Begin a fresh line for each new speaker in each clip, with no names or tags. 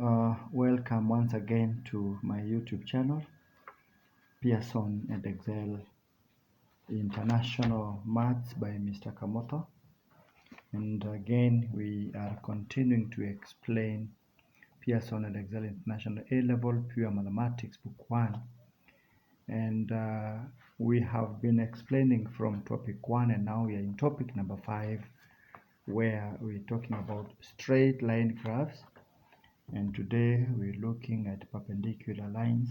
Welcome once again to my YouTube channel, Pearson and Excel International Maths by Mr. Kamoto. And again, we are continuing to explain Pearson and Excel International A-Level Pure Mathematics Book 1. And we have been explaining from topic 1, and now we are in topic number 5, where we're talking about straight line graphs. And today we're looking at perpendicular lines.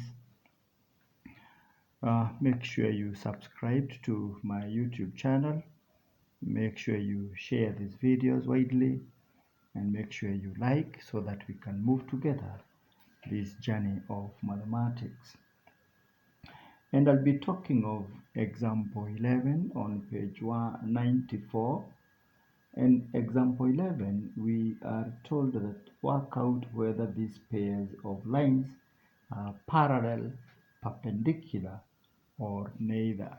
Make sure you subscribe to my YouTube channel. Make sure you share these videos widely, and make sure you like so that we can move together this journey of mathematics. And I'll be talking of example 11 on page 194. And example 11, we are told that work out whether these pairs of lines are parallel, perpendicular, or neither.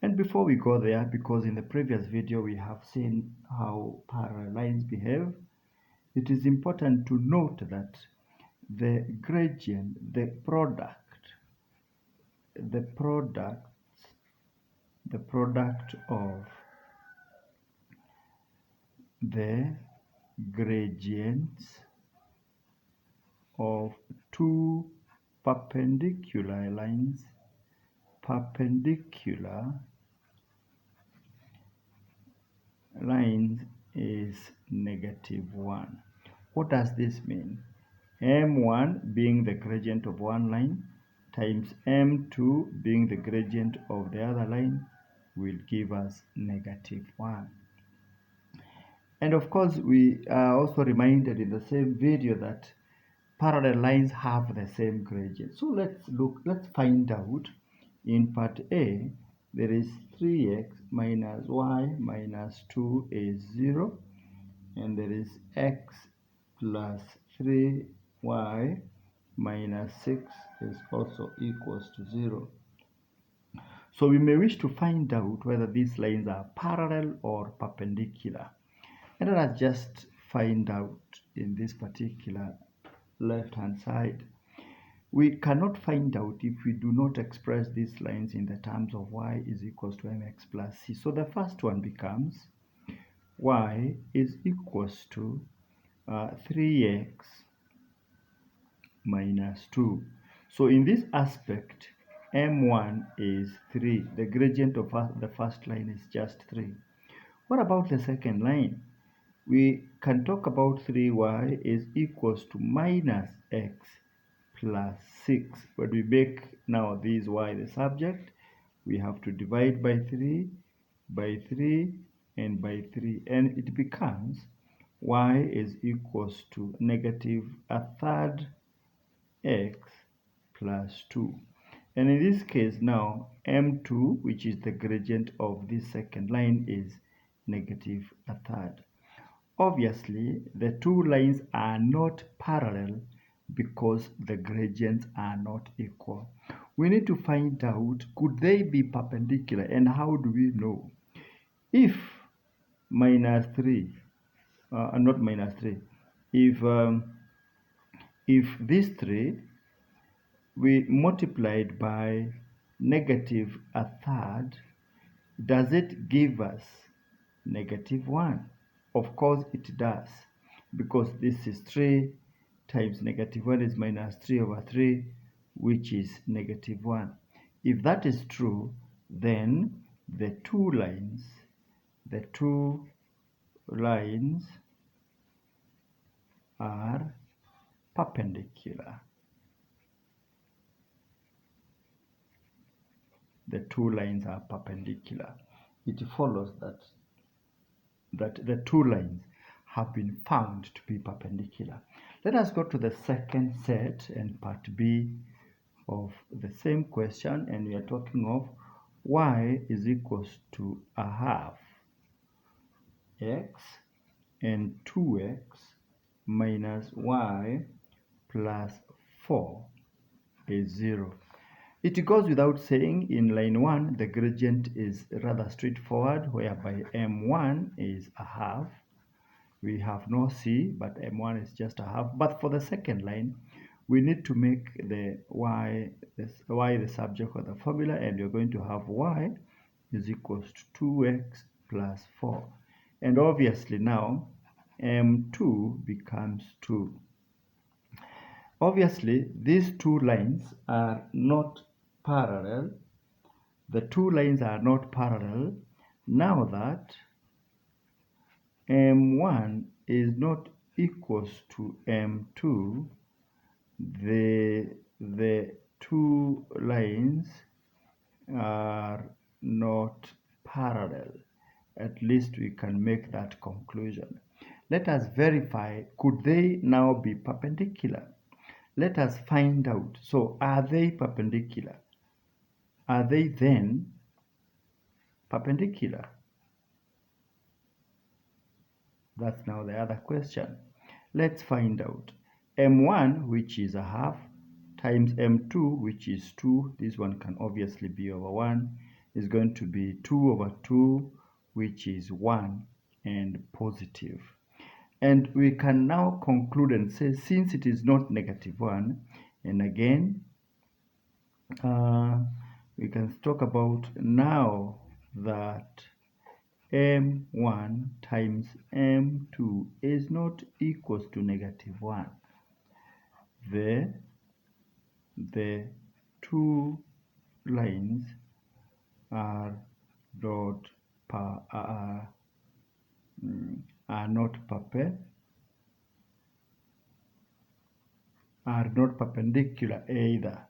And before we go there, because in the previous video we have seen how parallel lines behave, it is important to note that the gradient, the product of the gradients of two perpendicular lines is -1. What does this mean? M1 being the gradient of one line times M2 being the gradient of the other line will give us -1. And of course, we are also reminded in the same video that parallel lines have the same gradient. So let's find out. In part A, there is 3x minus y minus 2 is 0, and there is x plus 3y minus 6 is also equals to 0. So we may wish to find out whether these lines are parallel or perpendicular. And let us just find out in this particular left-hand side. We cannot find out if we do not express these lines in the terms of y is equals to mx plus c. So the first one becomes y is equals to 3x minus 2. So in this aspect, m1 is 3. The gradient of the first line is just 3. What about the second line? We can talk about 3y is equals to minus x plus 6. When we make now this y the subject, we have to divide by 3, and by 3. And it becomes y is equals to -1/3 x plus 2. And in this case now, m2, which is the gradient of this second line, is -1/3. Obviously, the two lines are not parallel because the gradients are not equal. We need to find out, could they be perpendicular, and how do we know? If minus 3, not minus 3, if this 3 we multiplied by -1/3, does it give us -1? Of course it does, because this is 3 times -1 is minus 3/3, which is -1. If that is true, then the two lines are perpendicular. The two lines are perpendicular. It follows that the two lines have been found to be perpendicular. Let us go to the second set and part B of the same question, and we are talking of y is equals to 1/2 x and 2x minus y plus 4 is 0. It goes without saying, in line 1, the gradient is rather straightforward, whereby m1 is 1/2. we have no c, but m1 is just a half. But for the second line, we need to make the y the subject of the formula, and you're going to have y is equals to 2x plus 4. And obviously now m2 becomes 2. Obviously, these two lines are not parallel. The two lines are not parallel. Now that m1 is not equals to m2, the two lines are not parallel. At least we can make that conclusion. Let us verify, could they now be perpendicular? Let us find out. So are they perpendicular? Are they then perpendicular? That's now the other question. Let's find out. m1, which is a half, times m2, which is 2, this one can obviously be over 1, is going to be 2 over 2, which is 1 and positive. And we can now conclude and say, since it is not -1, and again, we can talk about now that m1 times m2 is not equals to -1. The two lines are not perpendicular either.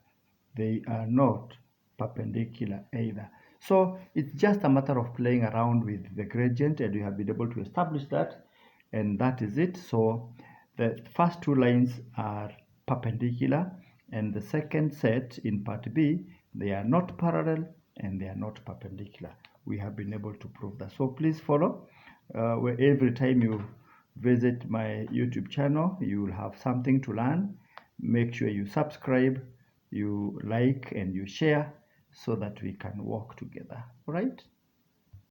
They are not perpendicular either. So it's just a matter of playing around with the gradient, and we have been able to establish that, and that is it. So the first two lines are perpendicular, and the second set in part B, they are not parallel and they are not perpendicular. We have been able to prove that. So please follow. Where every time you visit my YouTube channel, you will have something to learn. Make sure you subscribe, you like, and you share so that we can work together. All right?